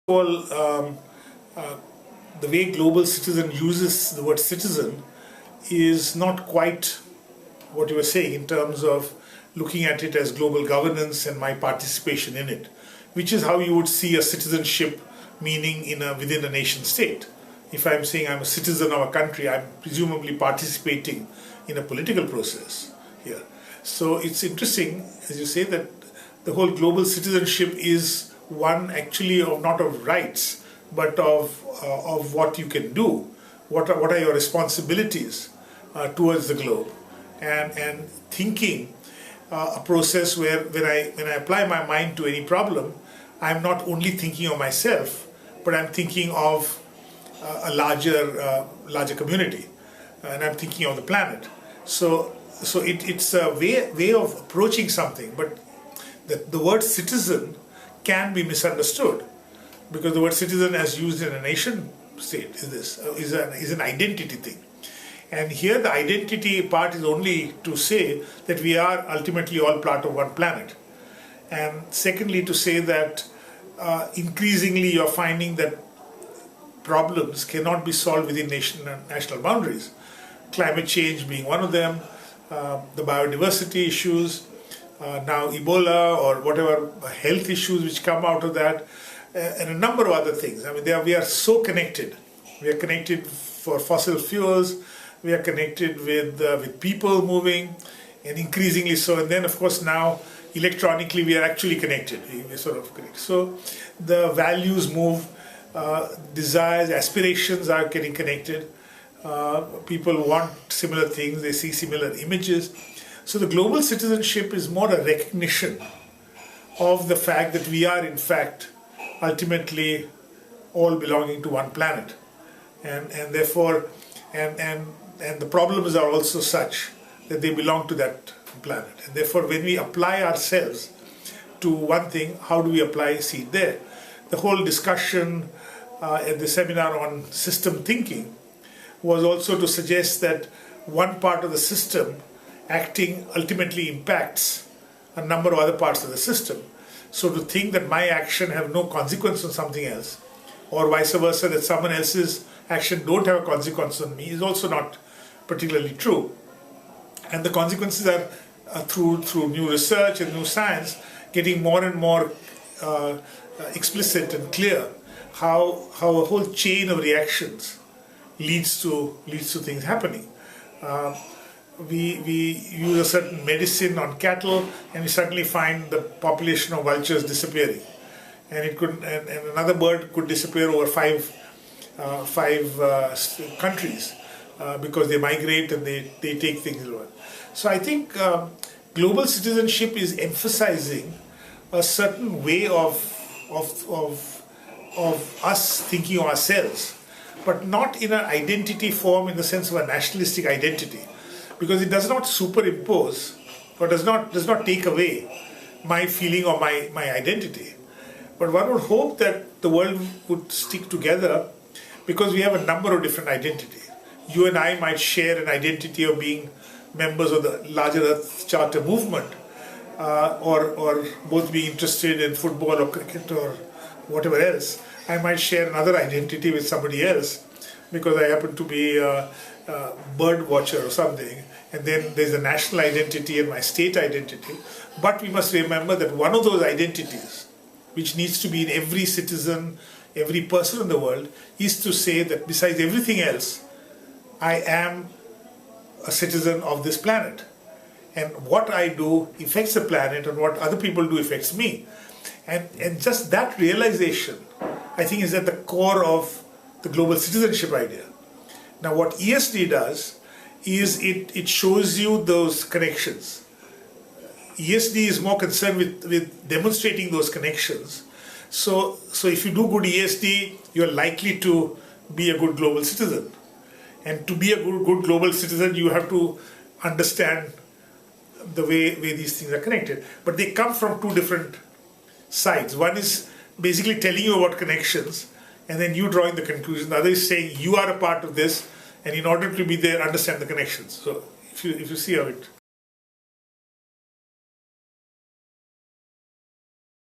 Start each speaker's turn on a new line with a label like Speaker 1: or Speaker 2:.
Speaker 1: all, uh, the way Global Citizen uses the word citizen is not quite what you were saying in terms of looking at it as global governance and my participation in it, which is how you would see a citizenship meaning within a nation state. If I'm saying I'm a citizen of a country, I'm presumably participating in a political process here. So it's interesting, as you say, that the whole global citizenship is one actually of not of rights, but of what you can do. What are your responsibilities towards the globe, and thinking a process where when I apply my mind to any problem, I'm not only thinking of myself, but I'm thinking of a larger community, and I'm thinking of the planet. So it's a way of approaching something, but the word citizen can be misunderstood, because the word citizen, as used in a nation state, is an identity thing. And here the identity part is only to say that we are ultimately all part of one planet. And secondly, to say that increasingly you're finding that problems cannot be solved within national boundaries. Climate change being one of them, the biodiversity issues, now Ebola or whatever health issues which come out of that, and a number of other things. I mean, we are so connected. We are connected for fossil fuels. We are connected with people moving, and increasingly so. And then, of course, now electronically we are actually connected. We're sort of connected. So the values move, desires, aspirations are getting connected. People want similar things. They see similar images. So the global citizenship is more a recognition of the fact that we are, in fact, ultimately all belonging to one planet, and therefore, and the problems are also such that they belong to that planet. And therefore, when we apply ourselves to one thing, how do we see it there? The whole discussion at the seminar on system thinking was also to suggest that one part of the system acting ultimately impacts a number of other parts of the system. So to think that my action have no consequence on something else, or vice versa, that someone else's action don't have a consequence on me, is also not particularly true. And the consequences are through new research and new science getting more and more explicit and clear how a whole chain of reactions leads to things happening. We use a certain medicine on cattle, and we suddenly find the population of vultures disappearing, and and another bird could disappear over five countries because they migrate and they take things away. So I think global citizenship is emphasizing a certain way of us thinking of ourselves, but not in an identity form in the sense of a nationalistic identity, because it does not superimpose or does not take away my feeling or my identity. But one would hope that the world would stick together, because we have a number of different identities. You and I might share an identity of being members of the larger Earth Charter movement, or both being interested in football or cricket or whatever else. I might share another identity with somebody else because I happen to be a bird watcher or something, and then there's a national identity and my state identity. But we must remember that one of those identities, which needs to be in every citizen, every person in the world, is to say that besides everything else, I am a citizen of this planet, and what I do affects the planet, and what other people do affects me. And just that realization, I think, is at the core of the global citizenship idea. Now, what ESD does is it shows you those connections. ESD is more concerned with demonstrating those connections. So if you do good ESD, you're likely to be a good global citizen. And to be a good global citizen, you have to understand the way these things are connected. But they come from two different sides. One is basically telling you about connections, and then you drawing the conclusion. The other is saying you are a part of this, and in order to be there, understand the connections. So if you see how it